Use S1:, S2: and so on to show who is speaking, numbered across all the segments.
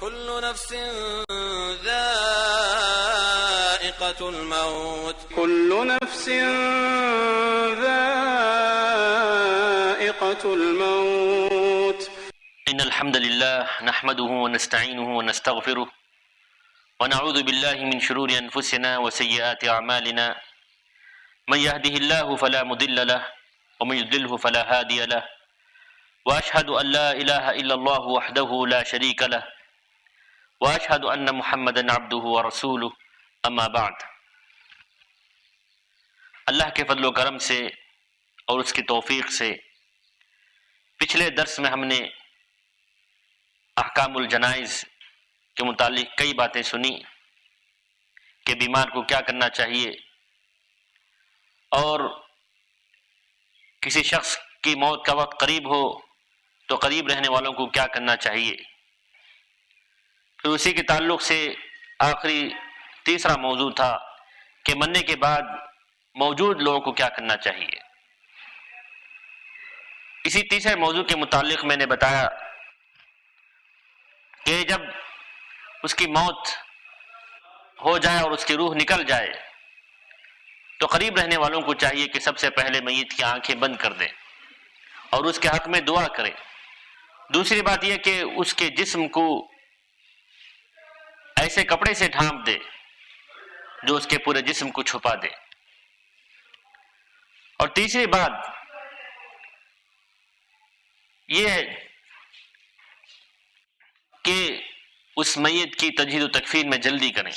S1: كل نفس ذائقة الموت
S2: كل نفس ذائقة الموت
S3: إن الحمد لله نحمده ونستعينه ونستغفره ونعوذ بالله من شرور أنفسنا وسيئات أعمالنا من يهده الله فلا مضل له ومن يضلله فلا هادي له وأشهد أن لا إله إلا الله وحده لا شريك له وأشهد أن محمدا عبده ورسوله أما بعد. اللہ کے فضل و کرم سے اور اس کی توفیق سے پچھلے درس میں ہم نے احکام الجنائز کے متعلق کئی باتیں سنی کہ بیمار کو کیا کرنا چاہیے اور کسی شخص کی موت کا وقت قریب ہو تو قریب رہنے والوں کو کیا کرنا چاہیے. پھر اسی کے تعلق سے آخری تیسرا موضوع تھا کہ مرنے کے بعد موجود لوگوں کو کیا کرنا چاہیے. اسی تیسرے موضوع کے متعلق میں نے بتایا کہ جب اس کی موت ہو جائے اور اس کی روح نکل جائے تو قریب رہنے والوں کو چاہیے کہ سب سے پہلے میت کی آنکھیں بند کر دیں اور اس کے حق میں دعا کریں. دوسری بات یہ کہ اس کے جسم کو ایسے کپڑے سے ڈھانپ دے جو اس کے پورے جسم کو چھپا دے. اور تیسری بات یہ ہے کہ اس میت کی تجہیز و تکفین میں جلدی کریں.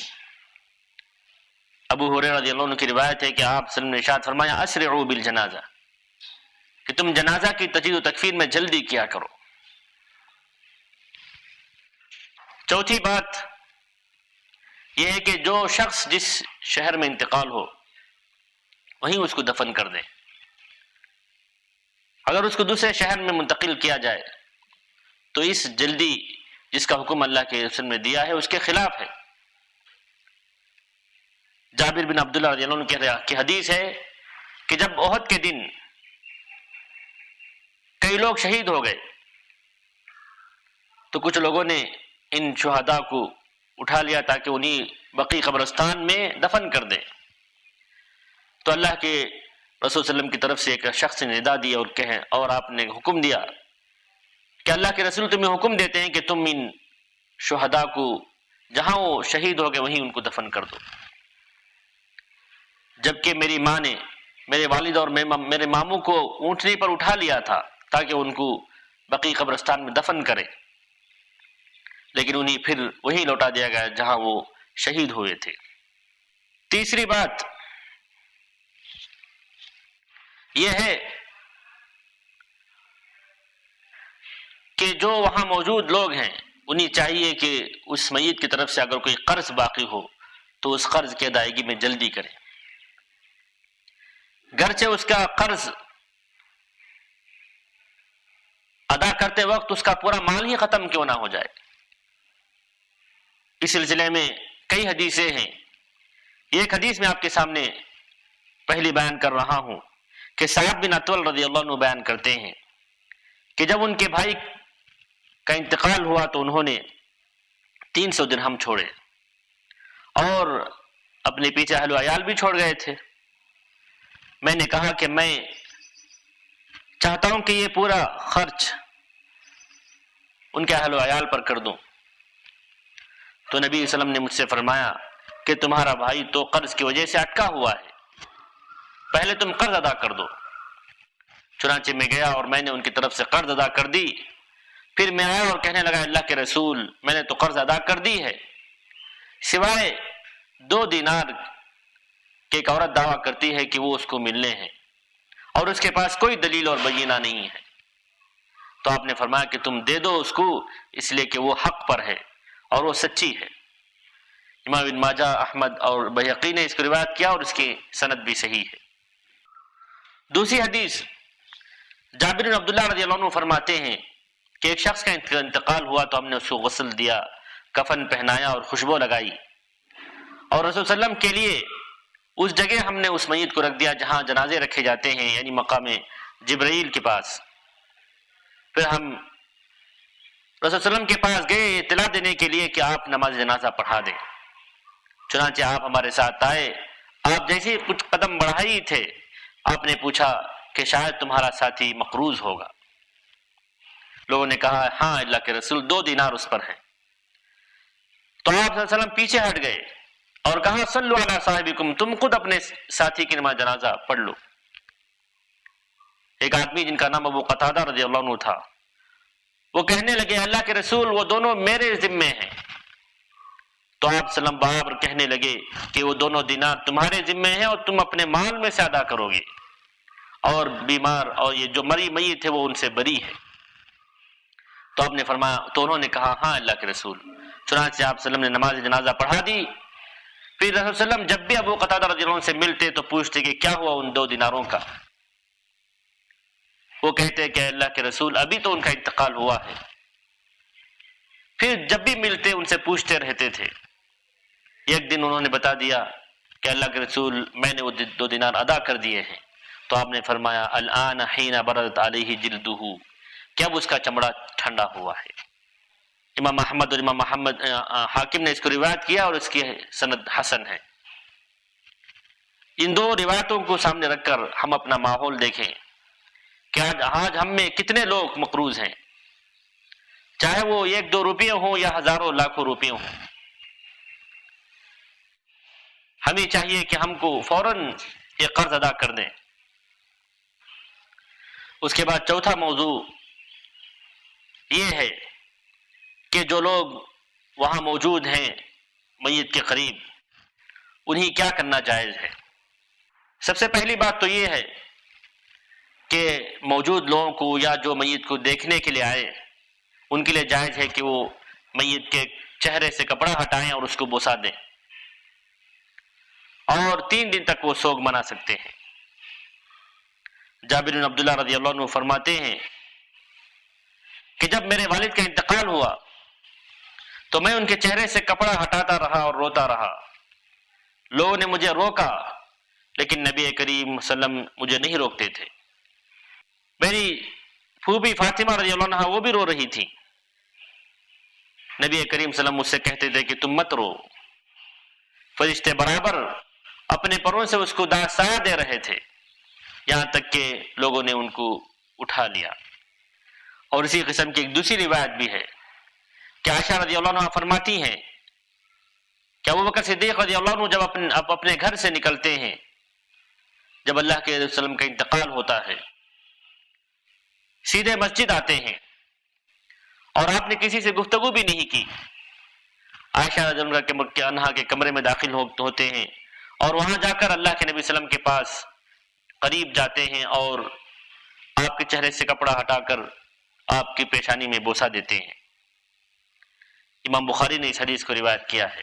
S3: ابو ہریرہ رضی اللہ عنہ کی روایت ہے کہ آپ صلی اللہ علیہ وسلم نے ارشاد فرمایا اسرعوا بالجنازہ، کہ تم جنازہ کی تجہیز و تکفین میں جلدی کیا کرو. چوتھی بات یہ ہے کہ جو شخص جس شہر میں انتقال ہو وہیں اس کو دفن کر دے. اگر اس کو دوسرے شہر میں منتقل کیا جائے تو اس جلدی جس کا حکم اللہ کے رسول نے دیا ہے اس کے خلاف ہے. جابر بن عبداللہ رضی اللہ عنہ کی حدیث ہے کہ جب احد کے دن کئی لوگ شہید ہو گئے تو کچھ لوگوں نے ان شہداء کو اٹھا لیا تاکہ انہیں بقیع قبرستان میں دفن کر دیں. تو اللہ کے رسول صلی اللہ علیہ وسلم کی طرف سے ایک شخص نے ندا دی اور کہیں اور آپ نے حکم دیا کہ اللہ کے رسول تمہیں حکم دیتے ہیں کہ تم ان شہداء کو جہاں وہ شہید ہو گئے وہیں ان کو دفن کر دو. جبکہ میری ماں نے میرے والد اور میرے ماموں کو اونٹنی پر اٹھا لیا تھا تاکہ ان کو بقیع قبرستان میں دفن کرے، لیکن انہیں پھر وہی لوٹا دیا گیا جہاں وہ شہید ہوئے تھے. تیسری بات یہ ہے کہ جو وہاں موجود لوگ ہیں انہیں چاہیے کہ اس میت کی طرف سے اگر کوئی قرض باقی ہو تو اس قرض کی ادائیگی میں جلدی کریں، گرچہ اس کا قرض ادا کرتے وقت اس کا پورا مال ہی ختم کیوں نہ ہو جائے. اس سلسلے میں کئی حدیثیں ہیں. ایک حدیث میں آپ کے سامنے پہلی بیان کر رہا ہوں کہ سعد بن اطول رضی اللہ عنہ بیان کرتے ہیں کہ جب ان کے بھائی کا انتقال ہوا تو انہوں نے 300 درہم چھوڑے اور اپنے پیچھے اہل و عیال بھی چھوڑ گئے تھے. میں نے کہا کہ میں چاہتا ہوں کہ یہ پورا خرچ ان کے اہل و عیال پر کر دوں. تو نبی صلی اللہ علیہ وسلم نے مجھ سے فرمایا کہ تمہارا بھائی تو قرض کی وجہ سے اٹکا ہوا ہے، پہلے تم قرض ادا کر دو. چنانچہ میں گیا اور میں نے ان کی طرف سے قرض ادا کر دی. پھر میں آیا اور کہنے لگا اللہ کے رسول میں نے تو قرض ادا کر دی ہے، سوائے 2 دینار کہ ایک عورت دعویٰ کرتی ہے کہ وہ اس کو ملنے ہیں اور اس کے پاس کوئی دلیل اور بینہ نہیں ہے. تو آپ نے فرمایا کہ تم دے دو اس کو، اس لیے کہ وہ حق پر ہے اور وہ سچی ہے. امام ابن ماجہ، احمد اور بہقی نے اس کو روایت کیا اور اس کی سند بھی صحیح ہے. دوسری حدیث جابر بن عبداللہ رضی اللہ عنہ فرماتے ہیں کہ ایک شخص کا انتقال ہوا تو ہم نے اس کو غسل دیا، کفن پہنایا اور خوشبو لگائی، اور رسول صلی اللہ علیہ وسلم کے لیے اس جگہ ہم نے اس میت کو رکھ دیا جہاں جنازے رکھے جاتے ہیں، یعنی مقام جبرائیل کے پاس. پھر ہم رسول صلی اللہ علیہ وسلم کے پاس گئے اطلاع دینے کے لیے کہ آپ نماز جنازہ پڑھا دیں۔ چنانچہ آپ ہمارے ساتھ آئے، آپ جیسے ہی کچھ قدم بڑھائے ہی تھے، آپ نے پوچھا کہ شاید تمہارا ساتھی مقروض ہوگا۔ لوگوں نے کہا ہاں اللہ کے رسول 2 دینار اس پر ہیں۔ تو آپ صلی اللہ علیہ وسلم پیچھے ہٹ گئے اور کہا صلوا علی صاحبکم، تم خود اپنے ساتھی کی نماز جنازہ پڑھ لو۔ ایک آدمی جن کا نام ابو قتادہ رضی اللہ عنہ تھا، وہ کہنے لگے اللہ کے رسول وہ دونوں میرے ذمے ہیں۔ تو آپ صلی اللہ علیہ وسلم بار کہنے لگے کہ وہ دونوں دینار تمہارے ذمے ہیں اور تم اپنے مال میں سے ادا کرو گے، اور بیمار اور یہ جو مری میت ہے وہ ان سے بری ہے۔ تو آپ نے فرمایا، تو انہوں نے کہا ہاں اللہ کے رسول۔ چنانچہ آپ صلی اللہ علیہ وسلم نے نماز جنازہ پڑھا دی۔ پھر رسول صلی اللہ علیہ وسلم جب بھی ابو قتادہ رضی اللہ عنہ سے ملتے تو پوچھتے کہ کیا ہوا ان 2 دیناروں کا؟ وہ کہتے کہ اللہ کے رسول ابھی تو ان کا انتقال ہوا ہے۔ پھر جب بھی ملتے ان سے پوچھتے رہتے تھے۔ ایک دن انہوں نے بتا دیا کہ اللہ کے رسول میں نے وہ 2 دینار ادا کر دیے ہیں۔ تو آپ نے فرمایا الآن حین بردت علیہ جلدہ، کہ اب اس کا چمڑا ٹھنڈا ہوا ہے۔ امام احمد اور امام محمد حاکم نے اس کو روایت کیا اور اس کی سند حسن ہے۔ ان 2 روایتوں کو سامنے رکھ کر ہم اپنا ماحول دیکھیں کہ آج ہم میں کتنے لوگ مقروض ہیں، چاہے وہ 1-2 روپے ہوں یا ہزاروں لاکھوں روپے ہوں۔ ہمیں چاہیے کہ ہم کو فوراً یہ قرض ادا کر دیں۔ اس کے بعد چوتھا موضوع یہ ہے کہ جو لوگ وہاں موجود ہیں میت کے قریب، انہیں کیا کرنا جائز ہے۔ سب سے پہلی بات تو یہ ہے کہ موجود لوگوں کو یا جو میت کو دیکھنے کے لیے آئے ان کے لیے جائز ہے کہ وہ میت کے چہرے سے کپڑا ہٹائیں اور اس کو بوسا دیں، اور 3 دن تک وہ سوگ منا سکتے ہیں۔ جابر بن عبداللہ رضی اللہ عنہ فرماتے ہیں کہ جب میرے والد کا انتقال ہوا تو میں ان کے چہرے سے کپڑا ہٹاتا رہا اور روتا رہا۔ لوگوں نے مجھے روکا لیکن نبی کریم صلی اللہ علیہ وسلم مجھے نہیں روکتے تھے۔ میری پھوپھی فاطمہ رضی اللہ عنہ وہ بھی رو رہی تھی۔ نبی کریم صلی اللہ علیہ وسلم مجھ سے کہتے تھے کہ تم مت رو۔ فرشتے برابر اپنے پروں سے اس کو سایہ دے رہے تھے، یہاں تک کہ لوگوں نے ان کو اٹھا لیا۔ اور اسی قسم کی ایک دوسری روایت بھی ہے کہ عائشہ رضی اللہ عنہ فرماتی ہیں کہ ابوبکر صدیق رضی اللہ عنہ جب اپنے گھر سے نکلتے ہیں، جب اللہ کے رسول وسلم کا انتقال ہوتا ہے، سیدھے مسجد آتے ہیں اور آپ نے کسی سے گفتگو بھی نہیں کی۔ عائشہ رضی اللہ عنہا کے کمرے میں داخل ہوتے ہیں اور وہاں جا کر اللہ کے نبی صلی اللہ علیہ وسلم کے پاس قریب جاتے ہیں اور آپ کے چہرے سے کپڑا ہٹا کر آپ کی پیشانی میں بوسا دیتے ہیں۔ امام بخاری نے اس حدیث کو روایت کیا ہے۔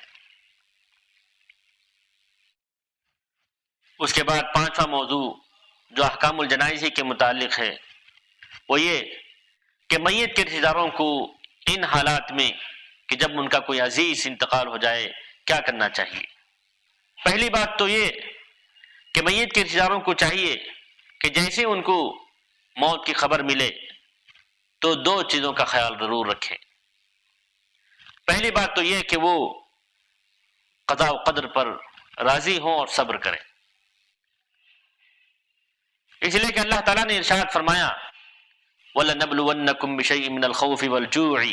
S3: اس کے بعد 5واں موضوع جو احکام الجنائز کے متعلق ہے وہ یہ کہ میت کے رشتہ داروں کو ان حالات میں کہ جب ان کا کوئی عزیز انتقال ہو جائے کیا کرنا چاہیے۔ پہلی بات تو یہ کہ میت کے رشتہ داروں کو چاہیے کہ جیسے ان کو موت کی خبر ملے تو 2 چیزوں کا خیال ضرور رکھیں۔ پہلی بات تو یہ کہ وہ قضاء و قدر پر راضی ہوں اور صبر کریں، اس لیے کہ اللہ تعالیٰ نے ارشاد فرمایا وَلَنَبْلُوَنَّكُمْ بِشَيْءٍ مِّنَ الْخَوْفِ وَالْجُوعِ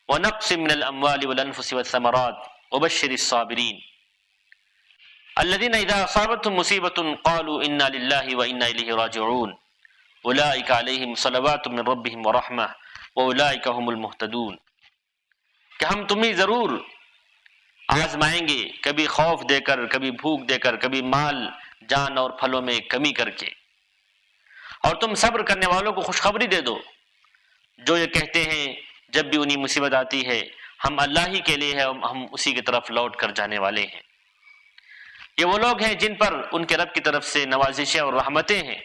S3: وَنَقْصٍ مِّنَ الْأَمْوَالِ وَالْأَنفُسِ وَالثَّمَرَاتِ وَبَشِّرِ الصَّابِرِينَ الَّذِينَ إِذَا أَصَابَتْهُمْ مُصِيبَةٌ قَالُوا إِنَّا لِلَّهِ وَإِنَّا إِلَيْهِ راجعون أُولَٰئِكَ عَلَيْهِمْ صَلَوَاتٌ مِّن رَّبِّهِمْ وَرَحْمَةٌ وَأُولَٰئِكَ هُمُ الْمُهْتَدُونَ کہ ہم تمہیں ضرور آزمائیں گے، کبھی خوف دے کر، کبھی بھوک دے کر، کبھی مال جان اور پھلوں میں کمی کر کے، اور تم صبر کرنے والوں کو خوشخبری دے دو جو یہ کہتے ہیں جب بھی انہیں مصیبت آتی ہے ہم اللہ ہی کے لیے ہے، ہم اسی کی طرف لوٹ کر جانے والے ہیں۔ یہ وہ لوگ ہیں جن پر ان کے رب کی طرف سے نوازشیں اور رحمتیں ہیں،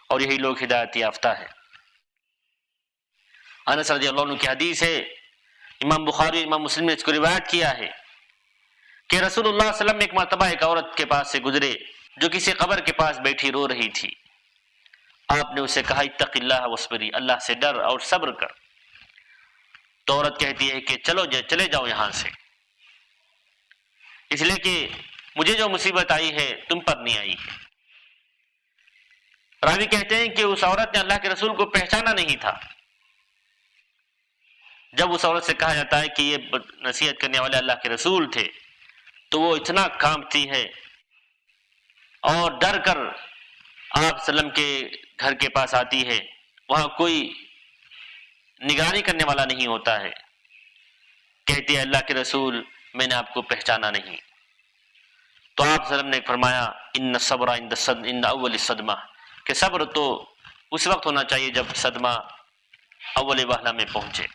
S3: اور یہی لوگ ہدایت یافتہ ہیں۔ انس رضی اللہ عنہ کی حدیث ہے، امام بخاری امام مسلم نے اس کو روایت کیا ہے کہ رسول اللہ صلی اللہ علیہ وسلم ایک مرتبہ ایک عورت کے پاس سے گزرے جو کسی قبر کے پاس بیٹھی رو رہی تھی۔ آپ نے اسے کہا اتق اللہ واصبری، اللہ سے ڈر اور صبر کر۔ تو عورت کہتی ہے کہ چلے جاؤ یہاں سے، اس لیے کہ مجھے جو مصیبت آئی ہے تم پر نہیں آئی ہے۔ راوی کہتے ہیں کہ اس عورت نے اللہ کے رسول کو پہچانا نہیں تھا۔ جب اس عورت سے کہا جاتا ہے کہ یہ نصیحت کرنے والے اللہ کے رسول تھے تو وہ اتنا کانپتی ہے اور ڈر کر آپ وسلم کے گھر کے پاس آتی ہے، وہاں کوئی نگرانی کرنے والا نہیں ہوتا ہے، کہتی ہے اللہ کے رسول میں نے آپ کو پہچانا نہیں۔ تو آپ وسلم نے فرمایا ان الصبر عند اول الصدمہ، کہ صبر تو اس وقت ہونا چاہیے جب صدمہ اول وہلہ میں پہنچے،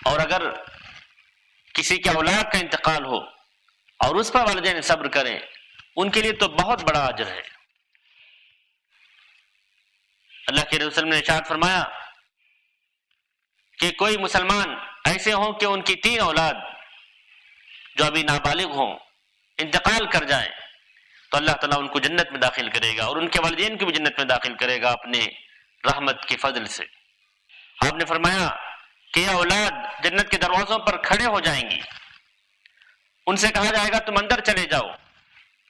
S3: اور اگر کسی کے اولاد کا انتقال ہو اور اس پر والدین صبر کریں ان کے لیے تو بہت بڑا اجر ہے۔ اللہ کے رسول نے ارشاد فرمایا کہ کوئی مسلمان ایسے ہوں کہ ان کی 3 اولاد جو ابھی نابالغ ہوں انتقال کر جائیں تو اللہ تعالیٰ ان کو جنت میں داخل کرے گا، اور ان کے والدین کو بھی جنت میں داخل کرے گا اپنے رحمت کے فضل سے۔ آپ نے فرمایا کہ یہ اولاد جنت کے دروازوں پر کھڑے ہو جائیں گی، ان سے کہا جائے گا تم اندر چلے جاؤ،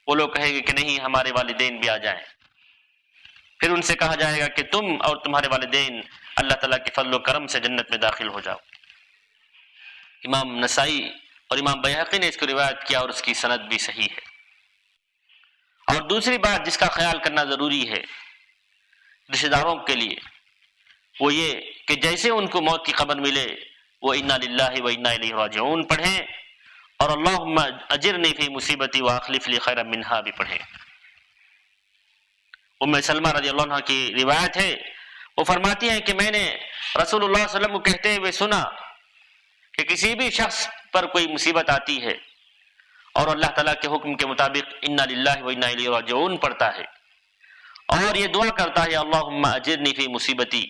S3: وہ لوگ کہیں گے کہ نہیں ہمارے والدین بھی آ جائیں، پھر ان سے کہا جائے گا کہ تم اور تمہارے والدین اللہ تعالیٰ کے فضل و کرم سے جنت میں داخل ہو جاؤ۔ امام نسائی اور امام بیہقی نے اس کو روایت کیا اور اس کی سند بھی صحیح ہے۔ اور دوسری بات جس کا خیال کرنا ضروری ہے رشتہ داروں کے لیے وہ یہ کہ جیسے ان کو موت کی خبر ملے وہ انا للہ و انا الیہ راجعون پڑھیں، اور اللہم اجرنی فی مصیبتی واخلف لی خیرا منہا بھی پڑھیں۔ ام سلمہ رضی اللہ عنہ کی روایت ہے، وہ فرماتی ہیں کہ میں نے رسول اللہ صلی اللہ علیہ وسلم کو کہتے ہوئے سنا کہ کسی بھی شخص پر کوئی مصیبت آتی ہے اور اللہ تعالیٰ کے حکم کے مطابق انا للہ و انا الیہ راجعون پڑھتا ہے اور یہ دعا کرتا ہے اللہم اجرنی فی مصیبتی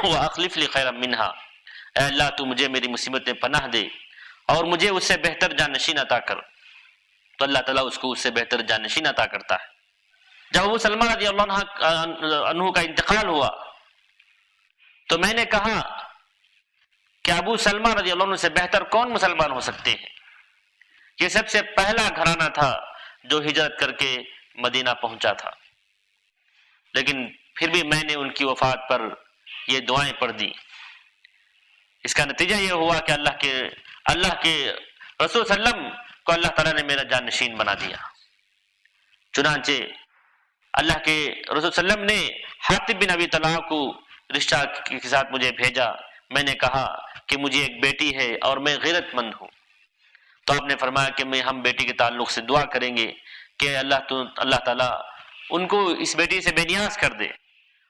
S3: واخلف لی خیرا منہا، اے اللہ تو مجھے میری مصیبت میں پناہ دے اور مجھے اس سے بہتر جانشین عطا کر، تو اللہ تعالیٰ اس کو اس سے بہتر جانشین عطا کرتا ہے۔ جب ابو سلمہ رضی اللہ عنہ کا انتقال ہوا تو میں نے کہا کہ ابو سلمہ رضی اللہ عنہ سے بہتر کون مسلمان ہو سکتے ہیں؟ یہ سب سے پہلا گھرانہ تھا جو ہجرت کر کے مدینہ پہنچا تھا، لیکن پھر بھی میں نے ان کی وفات پر یہ دعائیں پڑھ دی۔ اس کا نتیجہ یہ ہوا کہ اللہ کے رسول صلی اللہ علیہ وسلم کو اللہ تعالیٰ نے میرا جانشین بنا دیا۔ چنانچہ اللہ کے رسول صلی اللہ علیہ وسلم نے حاطب بن ابی طلحہ کو رشتہ کے ساتھ مجھے بھیجا، میں نے کہا کہ مجھے ایک بیٹی ہے اور میں غیرت مند ہوں، تو آپ نے فرمایا کہ ہم بیٹی کے تعلق سے دعا کریں گے کہ اللہ تعالیٰ ان کو اس بیٹی سے بے نیاز کر دے،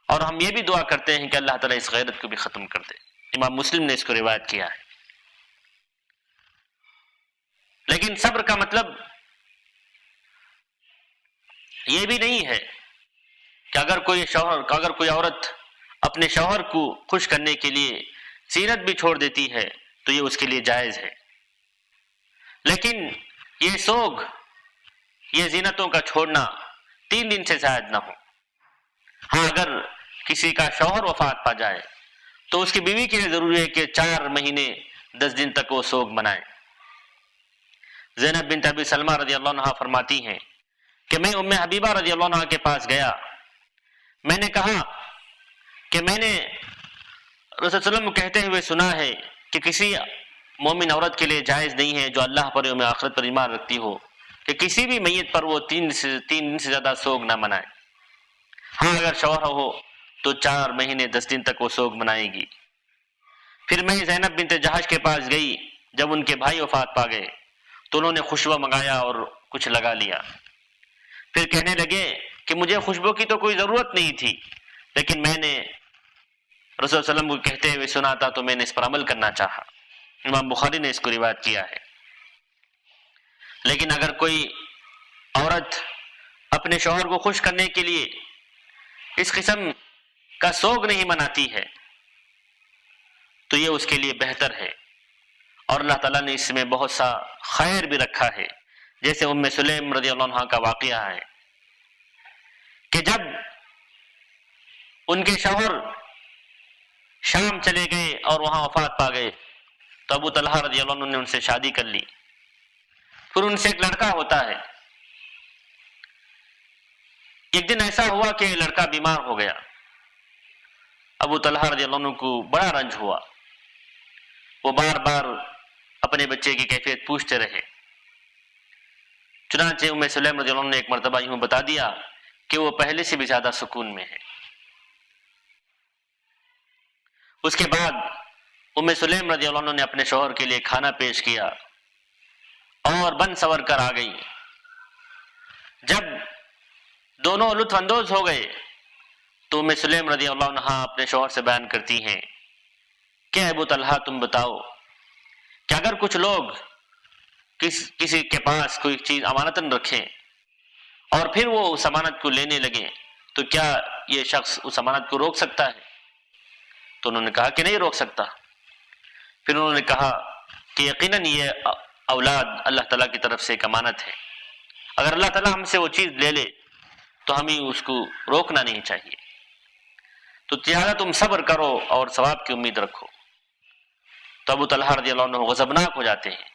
S3: اور ہم یہ بھی دعا کرتے ہیں کہ اللہ تعالیٰ اس غیرت کو بھی ختم کر دے۔ امام مسلم نے اس کو روایت کیا ہے۔ لیکن صبر کا مطلب یہ بھی نہیں ہے کہ اگر کوئی عورت اپنے شوہر کو خوش کرنے کے لیے زینت بھی چھوڑ دیتی ہے تو یہ اس کے لیے جائز ہے، لیکن یہ سوگ، یہ زینتوں کا چھوڑنا 3 دن سے زائد نہ ہو۔ ہاں اگر کسی کا شوہر وفات پا جائے تو اس کی بیوی کے لیے ضروری ہے کہ 4 مہینے 10 دن تک وہ سوگ منائے۔ زینب بنت ابی سلمہ رضی اللہ عنہ فرماتی ہیں کہ میں ام حبیبہ رضی اللہ عنہ کے پاس گیا، میں نے کہا کہ میں نے رسول صلی اللہ علیہ وسلم کہتے ہوئے سنا ہے کہ کسی مومن عورت کے لیے جائز نہیں ہے جو اللہ پر یوم آخرت پر ایمان رکھتی ہو کہ کسی بھی میت پر وہ 3 دن سے زیادہ سوگ نہ منائے۔ ہاں اگر شوہر ہو تو 4 مہینے 10 دن تک وہ سوگ منائے گی۔ پھر میں زینب بنت جہش کے پاس گئی، جب ان کے بھائی وفات پا گئے تو انہوں نے خوشبو منگایا اور کچھ لگا لیا، پھر کہنے لگے کہ مجھے خوشبو کی تو کوئی ضرورت نہیں تھی، لیکن میں نے رسول صلی اللہ علیہ وسلم کو کہتے ہوئے سنا تھا تو میں نے اس پر عمل کرنا چاہا۔ امام بخاری نے اس کو روایت کیا ہے۔ لیکن اگر کوئی عورت اپنے شوہر کو خوش کرنے کے لیے اس قسم کا سوگ نہیں مناتی ہے تو یہ اس کے لیے بہتر ہے، اور اللہ تعالیٰ نے اس میں بہت سا خیر بھی رکھا ہے، جیسے ام سلیم رضی اللہ عنہ کا واقعہ ہے کہ جب ان کے شوہر شام چلے گئے اور وہاں وفات پا گئے تو ابو طلحہ رضی اللہ عنہ نے ان سے شادی کر لی. پھر ان سے ایک لڑکا ہوتا ہے. ایک دن ایسا ہوا کہ لڑکا بیمار ہو گیا. ابو طلحہ رضی اللہ عنہ کو بڑا رنج ہوا. وہ بار بار اپنے بچے کی کیفیت پوچھتے رہے. چنانچہ ام سلیم رضی اللہ عنہ نے ایک مرتبہ یوں بتا دیا کہ وہ پہلے سے بھی زیادہ سکون میں ہے. اس کے بعد ام سلیم رضی اللہ عنہ نے اپنے شوہر کے لیے کھانا پیش کیا اور بن سور کر آ گئی. جب دونوں لطف اندوز ہو گئے تو ام سلیم رضی اللہ عنہ اپنے شوہر سے بیان کرتی ہیں کہ ابو طلحہ تم بتاؤ کہ اگر کچھ لوگ کسی کے پاس کوئی چیز امانتاً رکھیں اور پھر وہ اس امانت کو لینے لگیں تو کیا یہ شخص اس امانت کو روک سکتا ہے؟ تو انہوں نے کہا کہ نہیں روک سکتا. پھر انہوں نے کہا کہ یقیناً یہ اولاد اللہ تعالیٰ کی طرف سے ایک امانت ہے. اگر اللہ تعالیٰ ہم سے وہ چیز لے لے تو ہمیں اس کو روکنا نہیں چاہیے. تو لہٰذا تم صبر کرو اور ثواب کی امید رکھو. تو ابو طلحہ رضی اللہ عنہ غضبناک ہو جاتے ہیں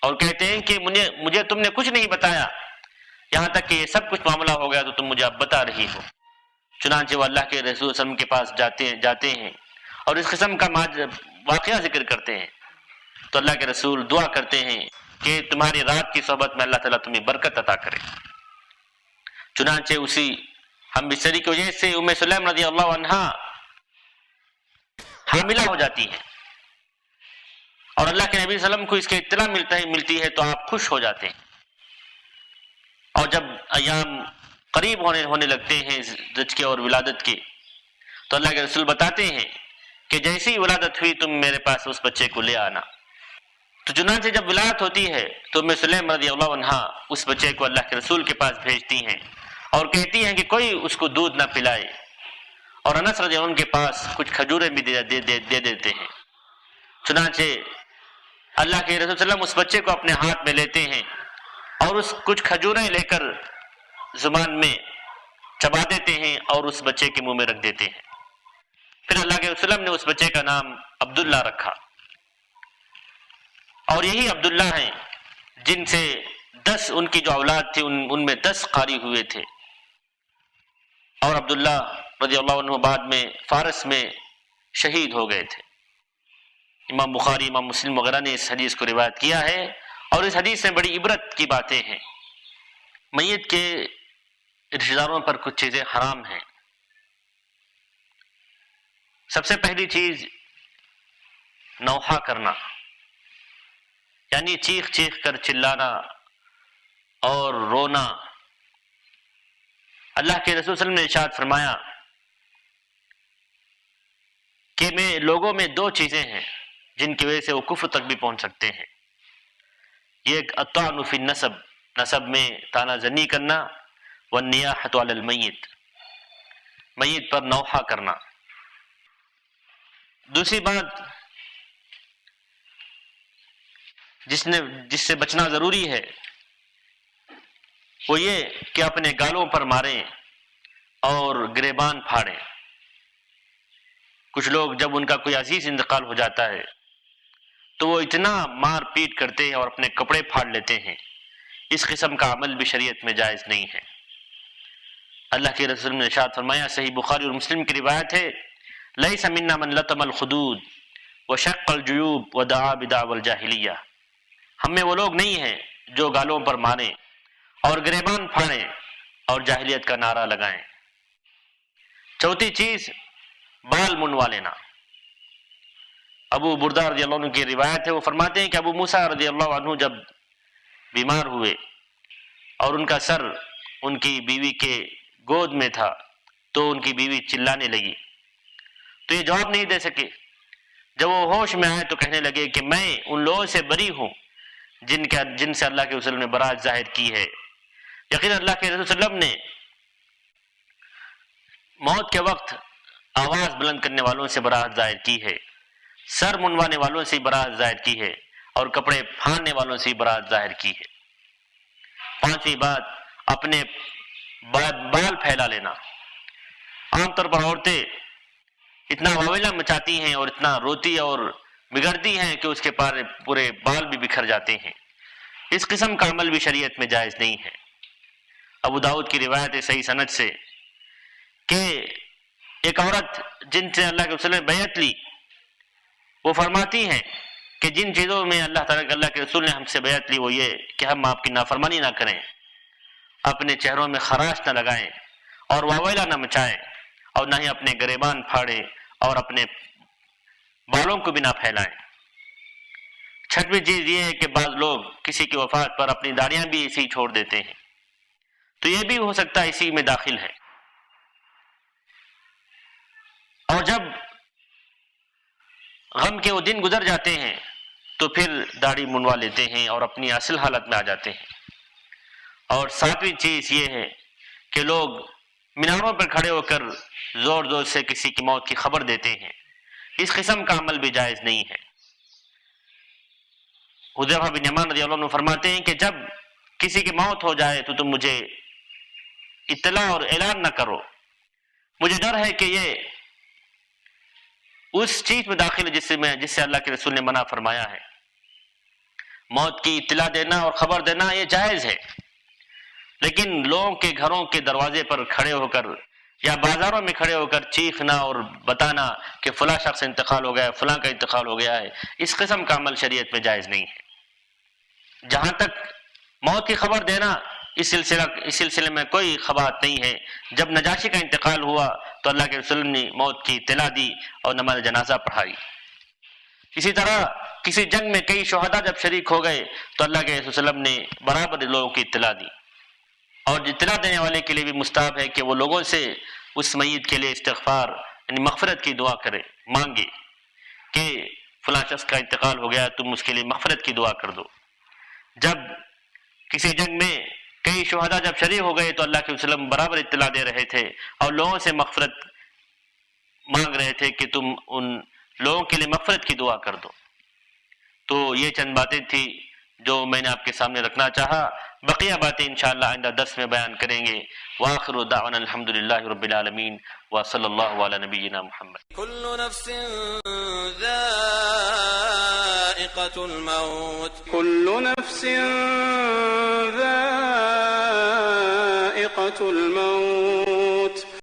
S3: اور کہتے ہیں کہ مجھے تم نے کچھ نہیں بتایا، یہاں تک کہ یہ سب کچھ معاملہ ہو گیا تو تم مجھے اب بتا رہی ہو. چنانچہ وہ اللہ کے رسول صلی اللہ علیہ وسلم کے پاس جاتے ہیں اور اس قسم کا واقعہ ذکر کرتے ہیں. تو اللہ کے رسول دعا کرتے ہیں کہ تمہاری رات کی صحبت میں اللہ تعالیٰ تمہیں برکت عطا کرے. چنانچہ اسی ہم بستری کی وجہ سے ام سلیم رضی اللہ عنہا حاملہ ہو جاتی ہیں اور اللہ کے نبی صلی اللہ علیہ وسلم کو اس کی اطلاع ملتی ہے تو آپ خوش ہو جاتے ہیں. اور جب ایام قریب ہونے لگتے ہیں زچ اور ولادت کے تو اللہ کے رسول بتاتے ہیں کہ جیسی ولادت ہوئی تم میرے پاس اس بچے کو لے آنا. تو چنانچہ جب ولادت ہوتی ہے تو ام سلیم رضی اللہ عنہا اس بچے کو اللہ کے رسول کے پاس بھیجتی ہیں اور کہتی ہیں کہ کوئی اس کو دودھ نہ پلائے. اور انس رضی اللہ عنہ کے پاس کچھ کھجوریں بھی دے دیتے ہیں. چنانچہ اللہ کے رسول صلی اللہ علیہ وسلم اس بچے کو اپنے ہاتھ میں لیتے ہیں اور اس کچھ کھجوریں لے کر زبان میں چبا دیتے ہیں اور اس بچے کے منہ میں رکھ دیتے ہیں. پھر اللہ کے رسول صلی اللہ علیہ وسلم نے اس بچے کا نام عبداللہ رکھا. اور یہی عبداللہ ہیں جن سے 10 ان کی جو اولاد تھی ان میں 10 قاری ہوئے تھے. اور عبداللہ رضی اللہ عنہ بعد میں فارس میں شہید ہو گئے تھے. امام بخاری، امام مسلم وغیرہ نے اس حدیث کو روایت کیا ہے اور اس حدیث میں بڑی عبرت کی باتیں ہیں. میت کے رشتہ داروں پر کچھ چیزیں حرام ہیں. سب سے پہلی چیز نوحہ کرنا، یعنی چیخ چیخ کر چلانا اور رونا. اللہ کے رسول صلی اللہ علیہ وسلم نے ارشاد فرمایا کہ لوگوں میں 2 چیزیں ہیں جن کی وجہ سے وہ کفر تک بھی پہنچ سکتے ہیں. یہ ایک الطعن فی النسب، نسب میں تانا زنی کرنا، والنیاحۃ علی المیت، میت پر نوحہ کرنا. دوسری بات جس سے بچنا ضروری ہے وہ یہ کہ اپنے گالوں پر ماریں اور گریبان پھاڑیں. کچھ لوگ جب ان کا کوئی عزیز انتقال ہو جاتا ہے تو وہ اتنا مار پیٹ کرتے ہیں اور اپنے کپڑے پھاڑ لیتے ہیں. اس قسم کا عمل بھی شریعت میں جائز نہیں ہے. اللہ کے رسول نے ارشاد فرمایا، صحیح بخاری اور مسلم کی روایت ہے، لیس منا من لطم الخدود وشق الجیوب ودعا بدعوى الجاہلیہ. ہم میں وہ لوگ نہیں ہیں جو گالوں پر ماریں اور گریبان پھاڑیں اور جاہلیت کا نعرہ لگائیں. چوتھی چیز بال منڈوا لینا. ابو بردہ رضی اللہ عنہ کی روایت ہے، وہ فرماتے ہیں کہ ابو موسیٰ رضی اللہ عنہ جب بیمار ہوئے اور ان کا سر ان کی بیوی کے گود میں تھا تو ان کی بیوی چلانے لگی تو یہ جواب نہیں دے سکے. جب وہ ہوش میں آئے تو کہنے لگے کہ میں ان لوگوں سے بری ہوں جن سے اللہ کے رسول نے برات ظاہر کی ہے. یقیناً اللہ کے رسول صلی اللہ علیہ وسلم نے موت کے وقت آواز بلند کرنے والوں سے برات ظاہر کی ہے، سر منڈوانے والوں سے برات ظاہر کی ہے اور کپڑے پھاڑنے والوں سے برات ظاہر کی ہے. 5ویں بات اپنے بال پھیلا لینا. عام طور پر عورتیں اتنا واویلا مچاتی ہیں اور اتنا روتی اور بگڑتی ہیں کہ اس کے پورے بال بھی بکھر جاتے ہیں. اس قسم کا عمل بھی شریعت میں جائز نہیں ہے. ابو داؤد کی روایت ہے صحیح سند سے کہ ایک عورت جن سے اللہ کے رسول نے بیعت لی وہ فرماتی ہیں کہ جن چیزوں میں اللہ کے رسول نے ہم سے بیعت لی وہ یہ کہ ہم آپ کی نافرمانی نہ کریں، اپنے چہروں میں خراش نہ لگائیں اور واویلا نہ مچائیں، اور نہ ہی اپنے گریبان پھاڑیں اور اپنے بالوں کو بھی نہ پھیلائیں. چھٹویں چیز یہ ہے کہ بعض لوگ کسی کی وفات پر اپنی داڑیاں بھی اسی چھوڑ دیتے ہیں، تو یہ بھی ہو سکتا ہے اسی میں داخل ہے. اور جب غم کے وہ دن گزر جاتے ہیں تو پھر داڑھی منڈوا لیتے ہیں اور اپنی اصل حالت میں آ جاتے ہیں. اور ساتویں چیز یہ ہے کہ لوگ میناروں پر کھڑے ہو کر زور زور سے کسی کی موت کی خبر دیتے ہیں. اس قسم کا عمل بھی جائز نہیں ہے. حذیفہ بن یمان رضی اللہ عنہ فرماتے ہیں کہ جب کسی کی موت ہو جائے تو تم مجھے اطلاع اور اعلان نہ کرو، مجھے ڈر ہے کہ یہ اس چیز میں داخل ہے جس سے اللہ کے رسول نے منع فرمایا ہے. موت کی اطلاع دینا اور خبر دینا یہ جائز ہے، لیکن لوگوں کے گھروں کے دروازے پر کھڑے ہو کر یا بازاروں میں کھڑے ہو کر چیخنا اور بتانا کہ فلاں شخص انتقال ہو گیا ہے، فلاں کا انتقال ہو گیا ہے، اس قسم کا عمل شریعت میں جائز نہیں ہے. جہاں تک موت کی خبر دینا اس سلسلے میں کوئی خبات نہیں ہے. جب نجاشی کا انتقال ہوا تو اللہ کے رسول نے موت کی اطلاع دی اور نماز جنازہ پڑھائی. اسی طرح کسی جنگ میں کئی شہداء جب شریک ہو گئے تو اللہ کے رسول صلی اللہ علیہ وسلم نے برابر لوگوں کی اطلاع دی. اور اطلاع دینے والے کے لیے بھی مستحب ہے کہ وہ لوگوں سے اس میت کے لیے استغفار یعنی مغفرت کی دعا کرے، مانگے کہ فلاں شخص کا انتقال ہو گیا، تم اس کے لیے مغفرت کی دعا کر دو. جب کسی جنگ میں کئی شہداء جب شریک ہو گئے تو اللہ کے وسلم برابر اطلاع دے رہے تھے اور لوگوں سے مغفرت مانگ رہے تھے کہ تم ان لوگوں کے لیے مغفرت کی دعا کر دو. تو یہ چند باتیں تھی جو میں نے آپ کے سامنے رکھنا چاہا. بقیہ باتیں انشاءاللہ آئندہ درس میں بیان کریں گے. وآخر دعوانا الحمدللہ رب العالمین وصلی اللہ علی نبینا محمد.
S1: كل نفس ذائقة الموت
S2: كل نفس ذائقة الموت